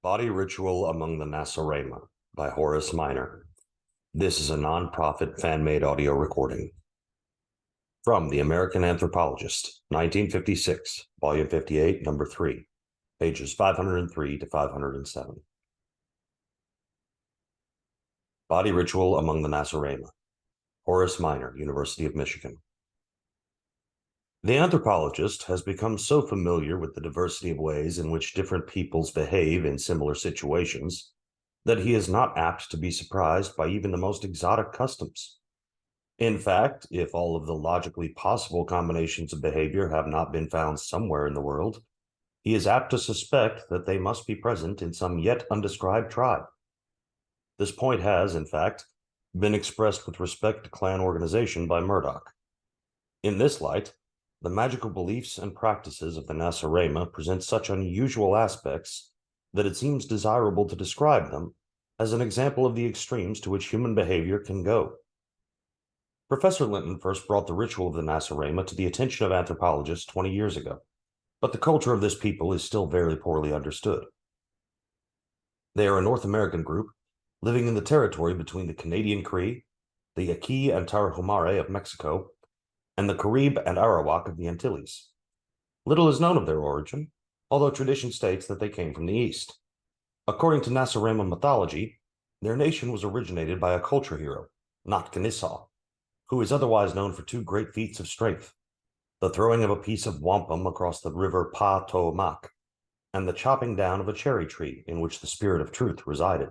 Body Ritual Among the Nacirema by Horace Miner. This is a non-profit fan-made audio recording. From The American Anthropologist, 1956, Volume 58, Number 3, pages 503 to 507. Body Ritual Among the Nacirema. Horace Miner, University of Michigan. The anthropologist has become so familiar with the diversity of ways in which different peoples behave in similar situations that he is not apt to be surprised by even the most exotic customs. In fact, if all of the logically possible combinations of behavior have not been found somewhere in the world, he is apt to suspect that they must be present in some yet undescribed tribe. This point has, in fact, been expressed with respect to clan organization by Murdoch. In this light, the magical beliefs and practices of the Nacirema present such unusual aspects that it seems desirable to describe them as an example of the extremes to which human behavior can go. Professor Linton first brought the ritual of the Nacirema to the attention of anthropologists 20 years ago, but the culture of this people is still very poorly understood. They are a North American group living in the territory between the Canadian Cree, the Yaqui and Tarahumare of Mexico, and the Carib and Arawak of the Antilles. Little is known of their origin, although tradition states that they came from the east. According to Nacirema mythology, their nation was originated by a culture hero, Notkinissa, who is otherwise known for two great feats of strength, the throwing of a piece of wampum across the river Pa-to-Mak, and the chopping down of a cherry tree in which the spirit of truth resided.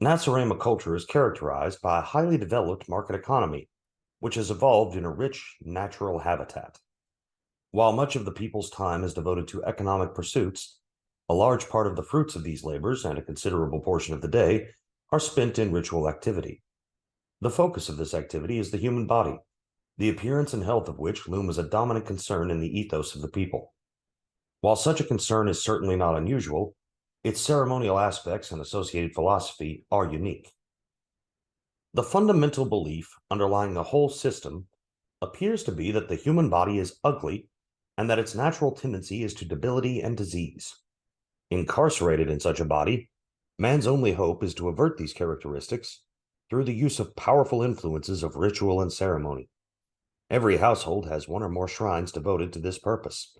Nacirema culture is characterized by a highly developed market economy, which has evolved in a rich natural habitat. While much of the people's time is devoted to economic pursuits, a large part of the fruits of these labors and a considerable portion of the day are spent in ritual activity. The focus of this activity is the human body, the appearance and health of which loom as a dominant concern in the ethos of the people. While such a concern is certainly not unusual, its ceremonial aspects and associated philosophy are unique. The fundamental belief underlying the whole system appears to be that the human body is ugly and that its natural tendency is to debility and disease. Incarcerated in such a body, man's only hope is to avert these characteristics through the use of powerful influences of ritual and ceremony. Every household has one or more shrines devoted to this purpose.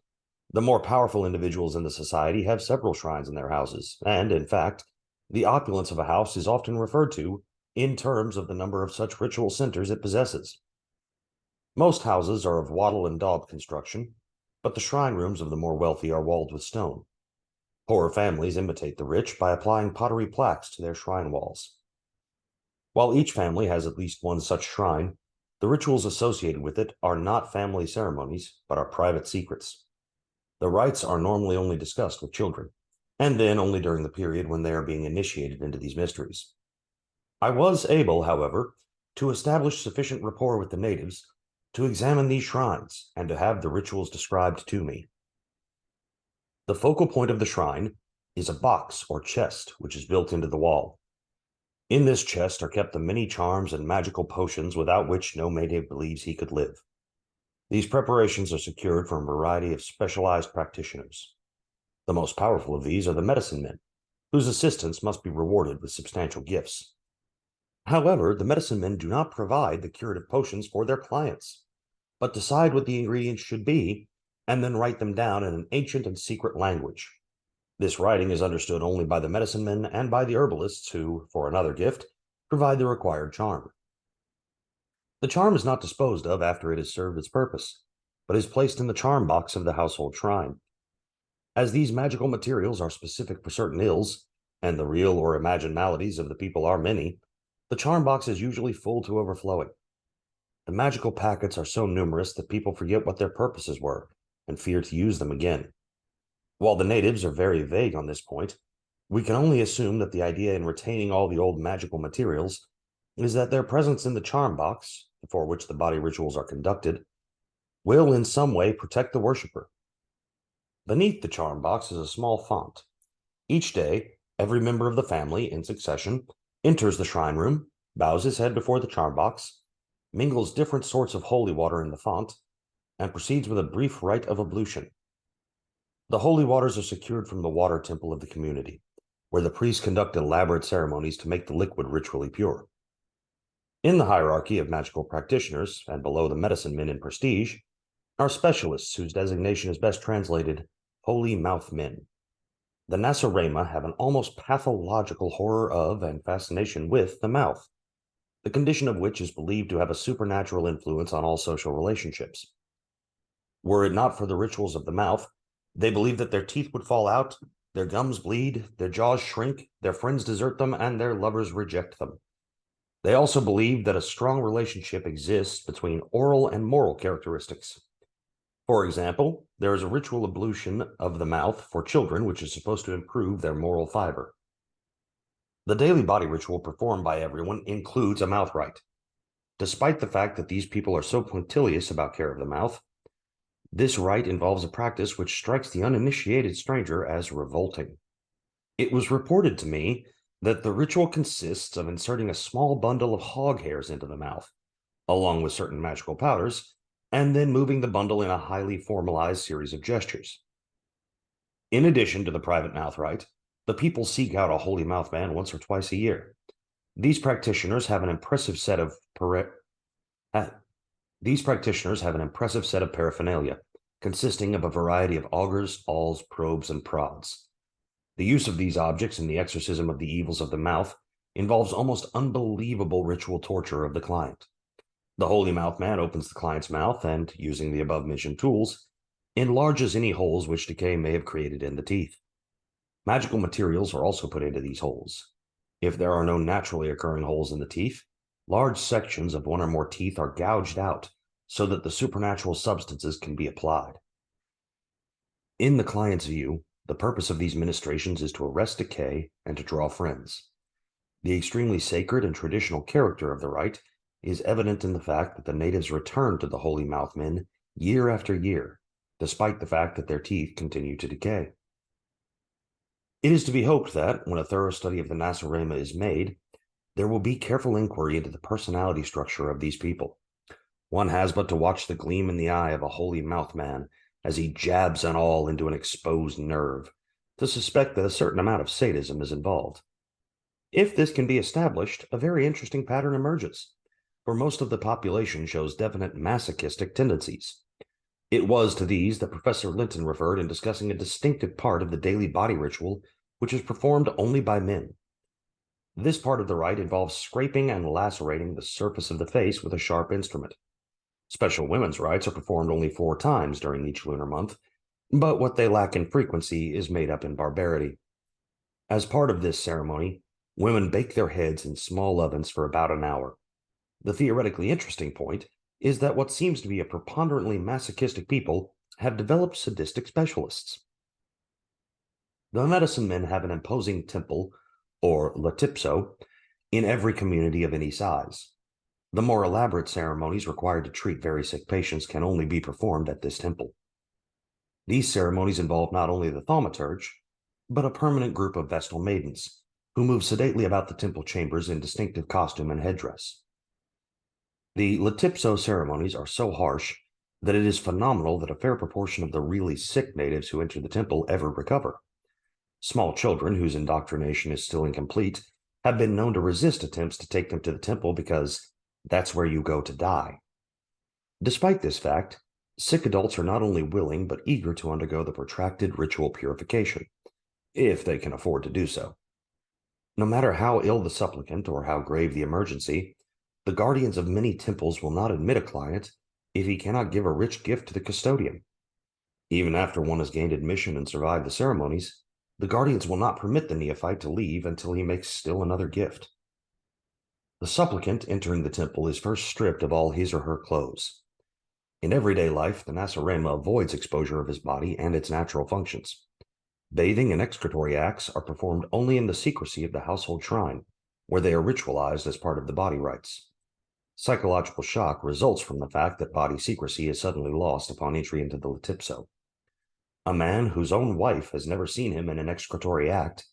The more powerful individuals in the society have several shrines in their houses, and, in fact, the opulence of a house is often referred to in terms of the number of such ritual centers it possesses. Most houses are of wattle and daub construction, but the shrine rooms of the more wealthy are walled with stone. Poorer families imitate the rich by applying pottery plaques to their shrine walls. While each family has at least one such shrine, the rituals associated with it are not family ceremonies, but are private secrets. The rites are normally only discussed with children, and then only during the period when they are being initiated into these mysteries. I was able, however, to establish sufficient rapport with the natives to examine these shrines and to have the rituals described to me. The focal point of the shrine is a box or chest which is built into the wall. In this chest are kept the many charms and magical potions without which no native believes he could live. These preparations are secured from a variety of specialized practitioners. The most powerful of these are the medicine men, whose assistance must be rewarded with substantial gifts. However, the medicine men do not provide the curative potions for their clients, but decide what the ingredients should be and then write them down in an ancient and secret language. This writing is understood only by the medicine men and by the herbalists who, for another gift, provide the required charm. The charm is not disposed of after it has served its purpose, but is placed in the charm box of the household shrine. As these magical materials are specific for certain ills, and the real or imagined maladies of the people are many, the charm box is usually full to overflowing. The magical packets are so numerous that people forget what their purposes were and fear to use them again. While the natives are very vague on this point, we can only assume that the idea in retaining all the old magical materials is that their presence in the charm box, for which the body rituals are conducted, will in some way protect the worshiper. Beneath the charm box is a small font. Each day, every member of the family, in succession, enters the shrine room, bows his head before the charm box, mingles different sorts of holy water in the font, and proceeds with a brief rite of ablution. The holy waters are secured from the water temple of the community, where the priests conduct elaborate ceremonies to make the liquid ritually pure. In the hierarchy of magical practitioners, and below the medicine men in prestige, are specialists whose designation is best translated holy mouth men. The Nacirema have an almost pathological horror of and fascination with the mouth, the condition of which is believed to have a supernatural influence on all social relationships. Were it not for the rituals of the mouth, they believe that their teeth would fall out, their gums bleed, their jaws shrink, their friends desert them, and their lovers reject them. They also believe that a strong relationship exists between oral and moral characteristics. For example, there is a ritual ablution of the mouth for children, which is supposed to improve their moral fiber. The daily body ritual performed by everyone includes a mouth rite. Despite the fact that these people are so punctilious about care of the mouth, this rite involves a practice which strikes the uninitiated stranger as revolting. It was reported to me that the ritual consists of inserting a small bundle of hog hairs into the mouth, along with certain magical powders, and then moving the bundle in a highly formalized series of gestures. In addition to the private mouth rite, the people seek out a holy mouth man once or twice a year. These practitioners have an impressive set of paraphernalia, consisting of a variety of augers, awls, probes, and prods. The use of these objects in the exorcism of the evils of the mouth involves almost unbelievable ritual torture of the client. The holy mouth man opens the client's mouth and, using the above-mentioned tools, enlarges any holes which decay may have created in the teeth. Magical materials are also put into these holes. If there are no naturally occurring holes in the teeth, large sections of one or more teeth are gouged out so that the supernatural substances can be applied. In the client's view, the purpose of these ministrations is to arrest decay and to draw friends. The extremely sacred and traditional character of the rite is evident in the fact that the natives return to the holy mouth men year after year, despite the fact that their teeth continue to decay. It is to be hoped that, when a thorough study of the Nacirema is made, there will be careful inquiry into the personality structure of these people. One has but to watch the gleam in the eye of a holy mouth man as he jabs an awl into an exposed nerve to suspect that a certain amount of sadism is involved. If this can be established, a very interesting pattern emerges, for most of the population shows definite masochistic tendencies. It was to these that Professor Linton referred in discussing a distinctive part of the daily body ritual which is performed only by men. This part of the rite involves scraping and lacerating the surface of the face with a sharp instrument. Special women's rites are performed only 4 times during each lunar month, but what they lack in frequency is made up in barbarity. As part of this ceremony, women bake their heads in small ovens for about an hour. The theoretically interesting point is that what seems to be a preponderantly masochistic people have developed sadistic specialists. The medicine men have an imposing temple, or latipso, in every community of any size. The more elaborate ceremonies required to treat very sick patients can only be performed at this temple. These ceremonies involve not only the thaumaturge, but a permanent group of Vestal maidens, who move sedately about the temple chambers in distinctive costume and headdress. The latipso ceremonies are so harsh that it is phenomenal that a fair proportion of the really sick natives who enter the temple ever recover. Small children, whose indoctrination is still incomplete, have been known to resist attempts to take them to the temple because that's where you go to die. Despite this fact, sick adults are not only willing but eager to undergo the protracted ritual purification, if they can afford to do so. No matter how ill the supplicant or how grave the emergency, the guardians of many temples will not admit a client if he cannot give a rich gift to the custodian. Even after one has gained admission and survived the ceremonies, the guardians will not permit the neophyte to leave until he makes still another gift. The supplicant entering the temple is first stripped of all his or her clothes. In everyday life, the Nacirema avoids exposure of his body and its natural functions. Bathing and excretory acts are performed only in the secrecy of the household shrine, where they are ritualized as part of the body rites. Psychological shock results from the fact that body secrecy is suddenly lost upon entry into the latipso. A man whose own wife has never seen him in an excretory act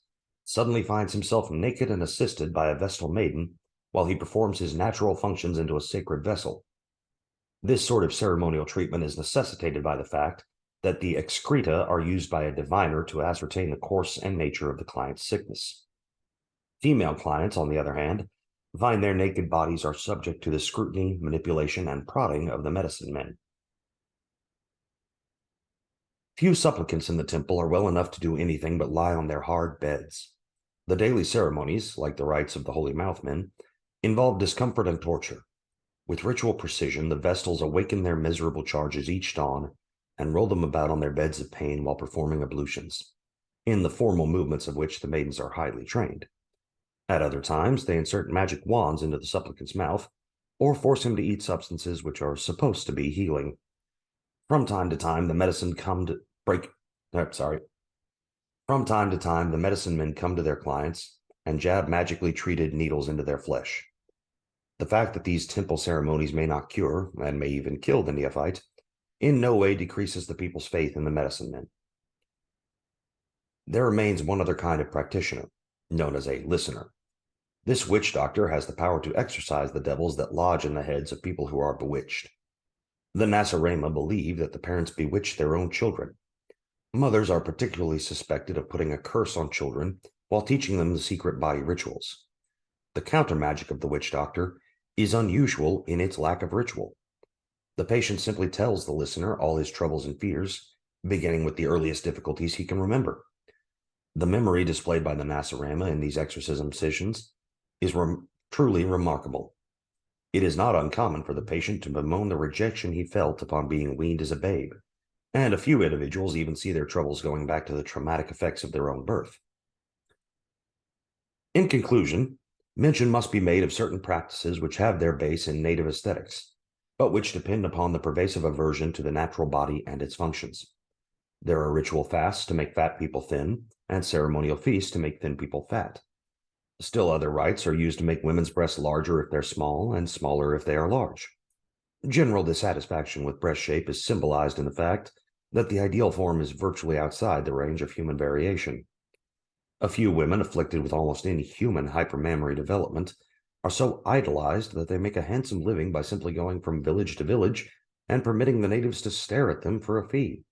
suddenly finds himself naked and assisted by a Vestal maiden while he performs his natural functions into a sacred vessel. This sort of ceremonial treatment is necessitated by the fact that the excreta are used by a diviner to ascertain the course and nature of the client's sickness. Female clients, on the other hand, find their naked bodies are subject to the scrutiny, manipulation, and prodding of the medicine men. Few supplicants in the temple are well enough to do anything but lie on their hard beds. The daily ceremonies, like the rites of the holy mouthmen, involve discomfort and torture. With ritual precision, the Vestals awaken their miserable charges each dawn and roll them about on their beds of pain while performing ablutions, in the formal movements of which the maidens are highly trained. At other times, they insert magic wands into the supplicant's mouth or force him to eat substances which are supposed to be healing. From time to time, the medicine men come to their clients and jab magically treated needles into their flesh. The fact that these temple ceremonies may not cure, and may even kill the neophyte, in no way decreases the people's faith in the medicine men. There remains one other kind of practitioner, known as a listener. This witch doctor has the power to exorcise the devils that lodge in the heads of people who are bewitched. The Nacirema believe that the parents bewitch their own children. Mothers are particularly suspected of putting a curse on children while teaching them the secret body rituals. The counter magic of the witch doctor is unusual in its lack of ritual. The patient simply tells the listener all his troubles and fears, beginning with the earliest difficulties he can remember. The memory displayed by the Nacirema in these exorcism sessions is truly remarkable. It is not uncommon for the patient to bemoan the rejection he felt upon being weaned as a babe, and a few individuals even see their troubles going back to the traumatic effects of their own birth. In conclusion, mention must be made of certain practices which have their base in native aesthetics, but which depend upon the pervasive aversion to the natural body and its functions. There are ritual fasts to make fat people thin, and ceremonial feasts to make thin people fat. Still other rites are used to make women's breasts larger if they're small, and smaller if they are large. General dissatisfaction with breast shape is symbolized in the fact that the ideal form is virtually outside the range of human variation. A few women afflicted with almost inhuman hypermammary development are so idolized that they make a handsome living by simply going from village to village and permitting the natives to stare at them for a fee.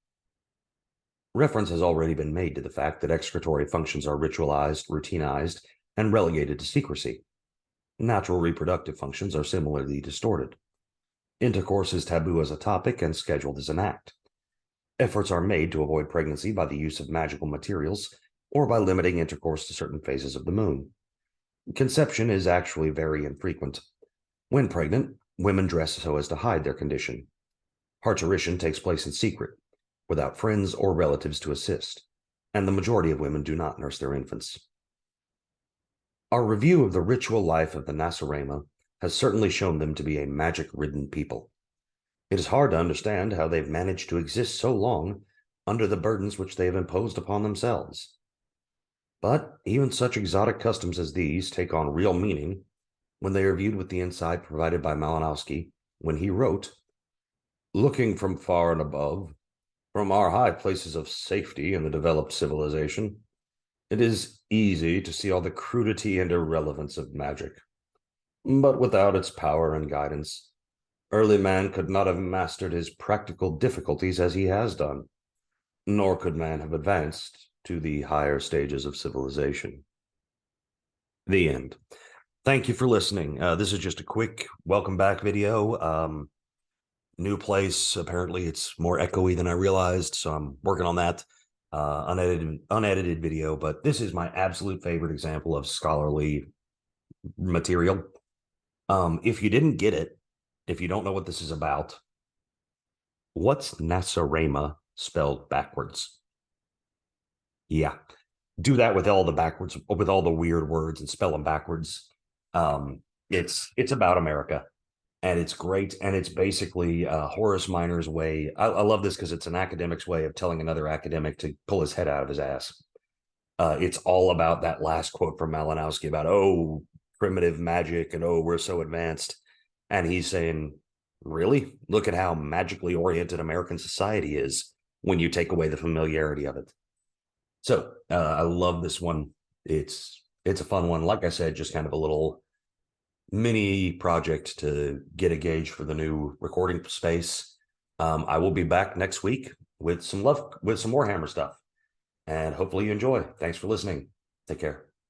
Reference has already been made to the fact that excretory functions are ritualized, routinized, and relegated to secrecy. Natural reproductive functions are similarly distorted. Intercourse is taboo as a topic and scheduled as an act. Efforts are made to avoid pregnancy by the use of magical materials or by limiting intercourse to certain phases of the moon. Conception is actually very infrequent. When pregnant, women dress so as to hide their condition. Parturition takes place in secret, without friends or relatives to assist, and the majority of women do not nurse their infants. Our review of the ritual life of the Nacirema has certainly shown them to be a magic-ridden people. It is hard to understand how they've managed to exist so long under the burdens which they have imposed upon themselves. But even such exotic customs as these take on real meaning when they are viewed with the insight provided by Malinowski when he wrote, "Looking from far and above, from our high places of safety in the developed civilization, it is easy to see all the crudity and irrelevance of magic. But without its power and guidance, early man could not have mastered his practical difficulties as he has done, nor could man have advanced to the higher stages of civilization." The end. Thank you for listening. This is just a quick welcome back video. New place. Apparently it's more echoey than I realized, so I'm working on that. Unedited video, but this is my absolute favorite example of scholarly material. If you didn't get it, if you don't know what this is about, what's Nacirema spelled backwards? Yeah, do that with all the weird words and spell them backwards. It's about America, and it's great, and it's basically Horace Miner's way. I love this because it's an academic's way of telling another academic to pull his head out of his ass. It's all about that last quote from Malinowski about, oh, primitive magic, and oh, we're so advanced. And he's saying, really? Look at how magically oriented American society is when you take away the familiarity of it. So I love this one. It's a fun one. Like I said, just kind of a little mini project to get a gauge for the new recording space. I will be back next week with some Warhammer stuff. And hopefully you enjoy. Thanks for listening. Take care.